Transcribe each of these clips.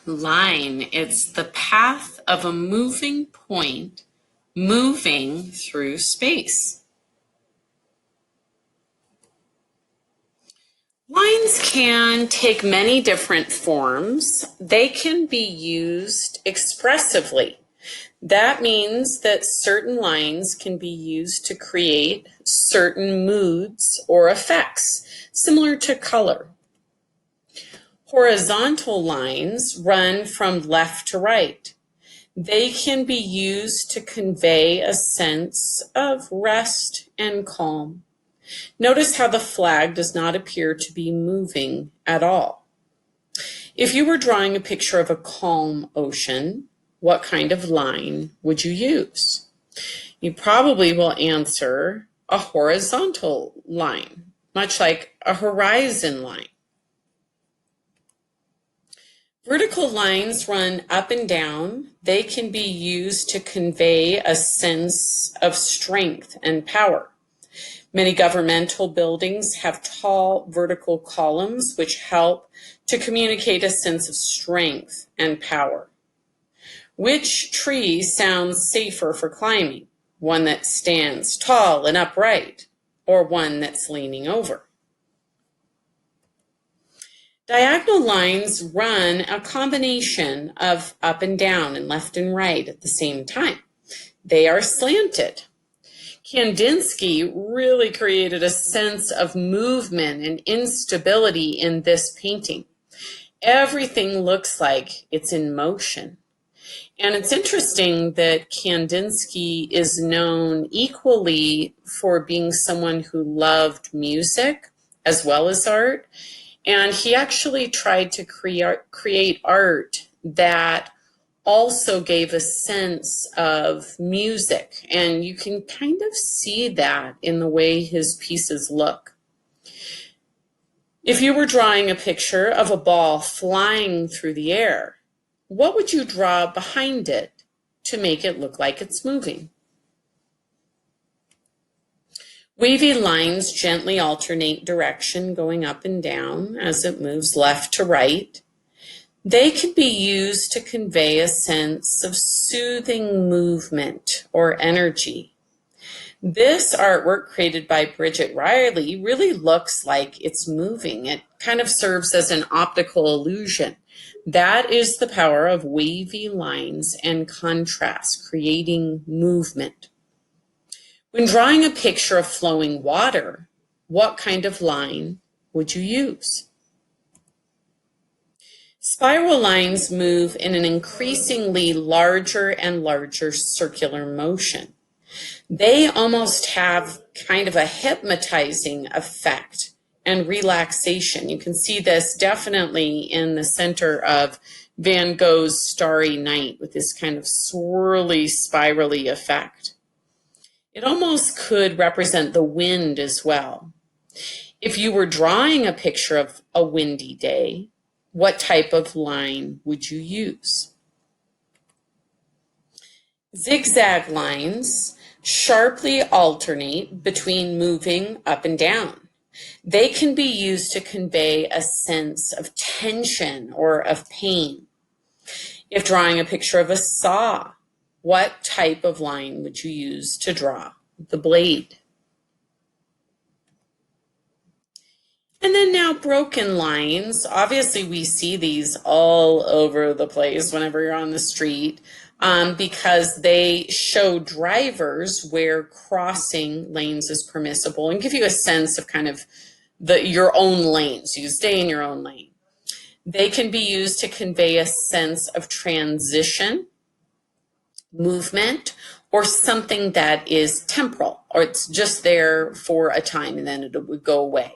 line. It's the path of a moving point moving through space. Lines can take many different forms. They can be used expressively. That means that certain lines can be used to create certain moods or effects, similar to color. Horizontal lines run from left to right. They can be used to convey a sense of rest and calm. Notice how the flag does not appear to be moving at all. If you were drawing a picture of a calm ocean, what kind of line would you use? You probably will answer a horizontal line, much like a horizon line. Vertical lines run up and down. They can be used to convey a sense of strength and power. Many governmental buildings have tall vertical columns which help to communicate a sense of strength and power. Which tree sounds safer for climbing? One that stands tall and upright, or one that's leaning over? Diagonal lines run a combination of up and down and left and right at the same time. They are slanted. Kandinsky really created a sense of movement and instability in this painting. Everything looks like it's in motion. And it's interesting that Kandinsky is known equally for being someone who loved music as well as art. And he actually tried to create art that also gave a sense of music. And you can kind of see that in the way his pieces look. If you were drawing a picture of a ball flying through the air, what would you draw behind it to make it look like it's moving? Wavy lines gently alternate direction, going up and down as it moves left to right. They can be used to convey a sense of soothing movement or energy. This artwork created by Bridget Riley really looks like it's moving. It kind of serves as an optical illusion. That is the power of wavy lines and contrast, creating movement. When drawing a picture of flowing water, what kind of line would you use? Spiral lines move in an increasingly larger and larger circular motion. They almost have kind of a hypnotizing effect and relaxation. You can see this definitely in the center of Van Gogh's Starry Night with this kind of swirly, spirally effect. It almost could represent the wind as well. If you were drawing a picture of a windy day, what type of line would you use? Zigzag lines sharply alternate between moving up and down. They can be used to convey a sense of tension or of pain. If drawing a picture of a saw, what type of line would you use to draw the blade? And then now broken lines. Obviously, we see these all over the place whenever you're on the street because they show drivers where crossing lanes is permissible and give you a sense of kind of your own lane. So you stay in your own lane. They can be used to convey a sense of transition, movement, or something that is temporal, or it's just there for a time and then it would go away.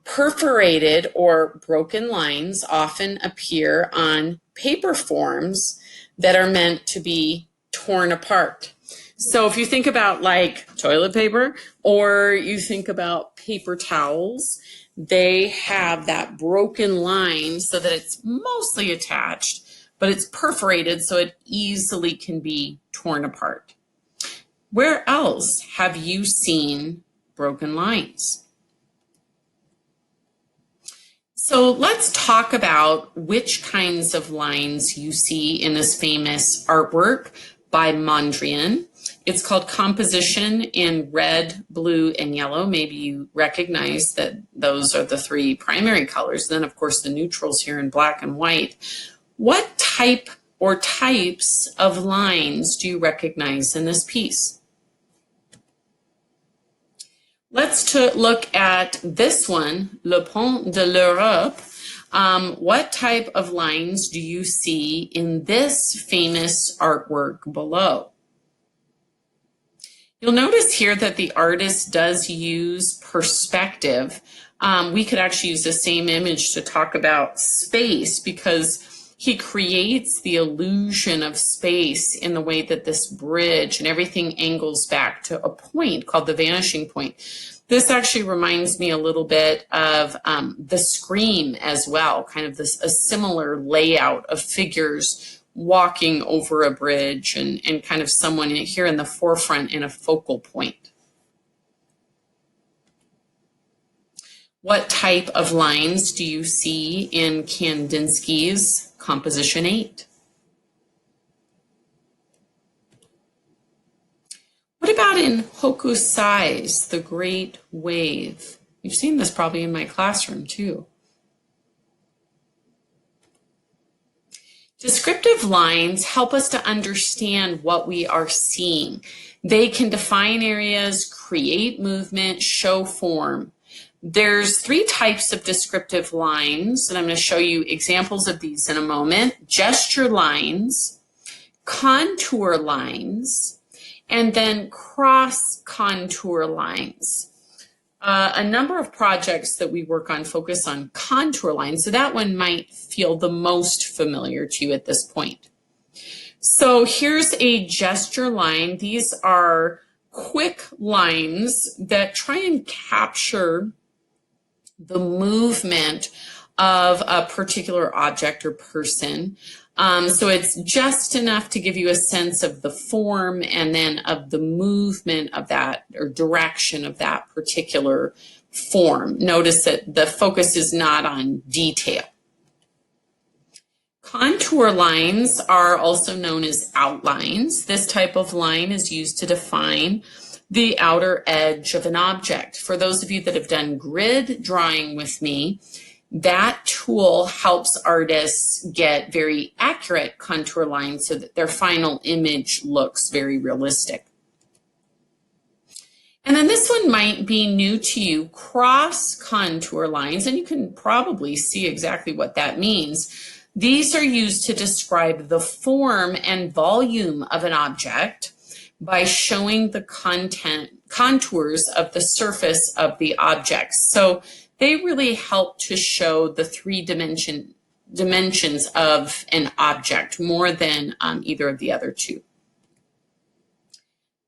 Perforated or broken lines often appear on paper forms that are meant to be torn apart. So if you think about like toilet paper or you think about paper towels, they have that broken line so that it's mostly attached, but it's perforated so it easily can be torn apart. Where else have you seen broken lines? So let's talk about which kinds of lines you see in this famous artwork by Mondrian. It's called composition in red, blue, and yellow. Maybe you recognize that those are the three primary colors. Then, of course, the neutrals here in black and white. What type or types of lines do you recognize in this piece? Let's look at this one, Le Pont de l'Europe. What type of lines do you see in this famous artwork below? You'll notice here that the artist does use perspective. We could actually use the same image to talk about space because he creates the illusion of space in the way that this bridge and everything angles back to a point called the vanishing point. This actually reminds me a little bit of the Scream as well, kind of a similar layout of figures walking over a bridge and kind of someone here in the forefront in a focal point. What type of lines do you see in Kandinsky's Composition 8? What about in Hokusai's The Great Wave? You've seen this probably in my classroom too. Descriptive lines help us to understand what we are seeing. They can define areas, create movement, show form. There's three types of descriptive lines, and I'm going to show you examples of these in a moment. Gesture lines, contour lines, and then cross-contour lines. A number of projects that we work on focus on contour lines, so that one might feel the most familiar to you at this point. So here's a gesture line. These are quick lines that try and capture the movement of a particular object or person. So it's just enough to give you a sense of the form and then of the movement of that or direction of that particular form. Notice that the focus is not on detail. Contour lines are also known as outlines. This type of line is used to define the outer edge of an object. For those of you that have done grid drawing with me, that tool helps artists get very accurate contour lines so that their final image looks very realistic. And then this one might be new to you, cross contour lines, and you can probably see exactly what that means. These are used to describe the form and volume of an object by showing the contours of the surface of the object. So they really help to show the dimensions of an object more than either of the other two.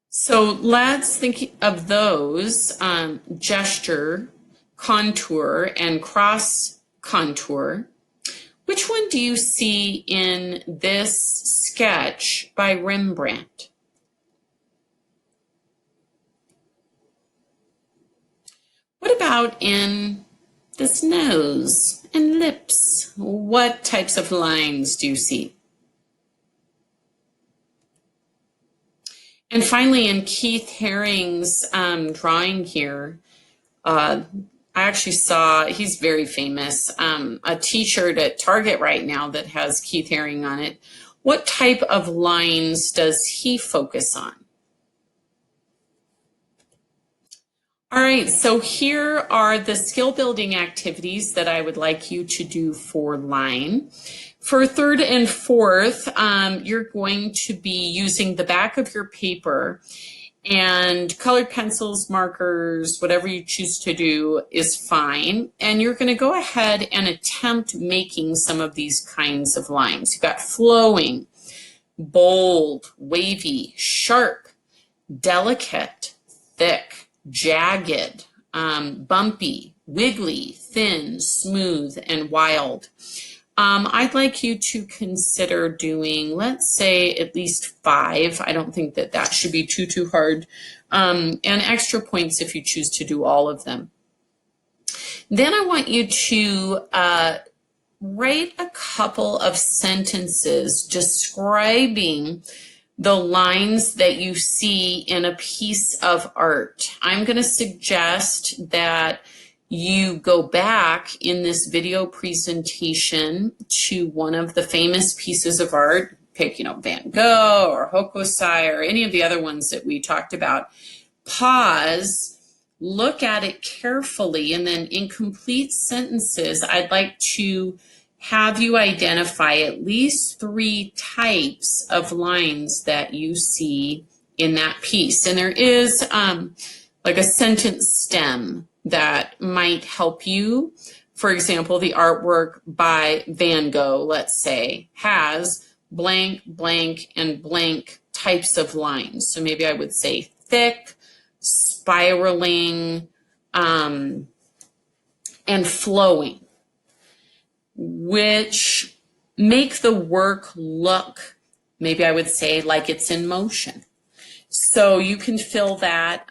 So let's think of those, gesture, contour, and cross contour. Which one do you see in this sketch by Rembrandt? What about in this nose and lips? What types of lines do you see? And finally, in Keith Haring's drawing here, I actually saw, he's very famous, a t-shirt at Target right now that has Keith Haring on it. What type of lines does he focus on? All right, so here are the skill building activities that I would like you to do for line. For third and fourth, you're going to be using the back of your paper, and colored pencils, markers, whatever you choose to do is fine. And you're going to go ahead and attempt making some of these kinds of lines. You've got flowing, bold, wavy, sharp, delicate, thick, jagged, bumpy, wiggly, thin, smooth, and wild. I'd like you to consider doing, let's say, at least 5. I don't think that that should be too hard. And extra points if you choose to do all of them. Then I want you to write a couple of sentences describing the lines that you see in a piece of art. I'm going to suggest that you go back in this video presentation to one of the famous pieces of art. Pick, Van Gogh or Hokusai or any of the other ones that we talked about. Pause, look at it carefully, and then in complete sentences, I'd like to have you identify at least 3 types of lines that you see in that piece. And there is like a sentence stem that might help you. For example, the artwork by Van Gogh, let's say, has blank, blank, and blank types of lines. So maybe I would say thick, spiraling, and flowing, which make the work look, maybe I would say, like it's in motion. So you can fill that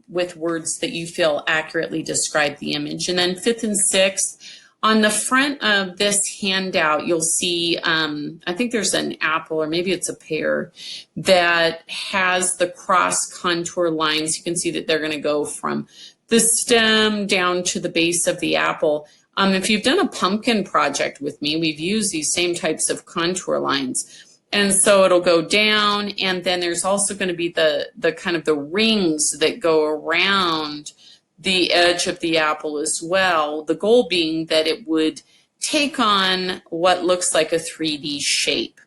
with words that you feel accurately describe the image. And then 5th and 6th, on the front of this handout, you'll see, I think there's an apple or maybe it's a pear that has the cross contour lines. You can see that they're going to go from the stem down to the base of the apple. If you've done a pumpkin project with me, we've used these same types of contour lines. And so it'll go down, and then there's also going to be the kind of the rings that go around the edge of the apple as well. The goal being that it would take on what looks like a 3D shape.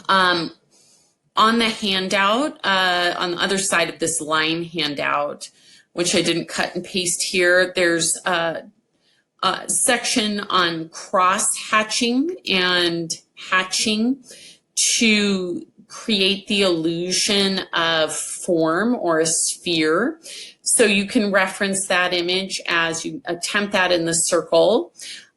On the handout, on the other side of this line handout, which I didn't cut and paste here, there's a section on cross hatching and hatching to create the illusion of form or a sphere. So you can reference that image as you attempt that in the circle.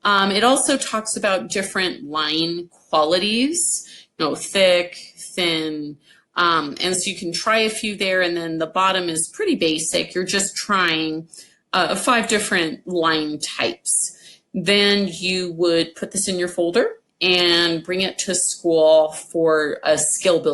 It also talks about different line qualities, thick, thin, and so you can try a few there, and then the bottom is pretty basic. You're just trying 5 different line types. Then you would put this in your folder and bring it to school for a skill building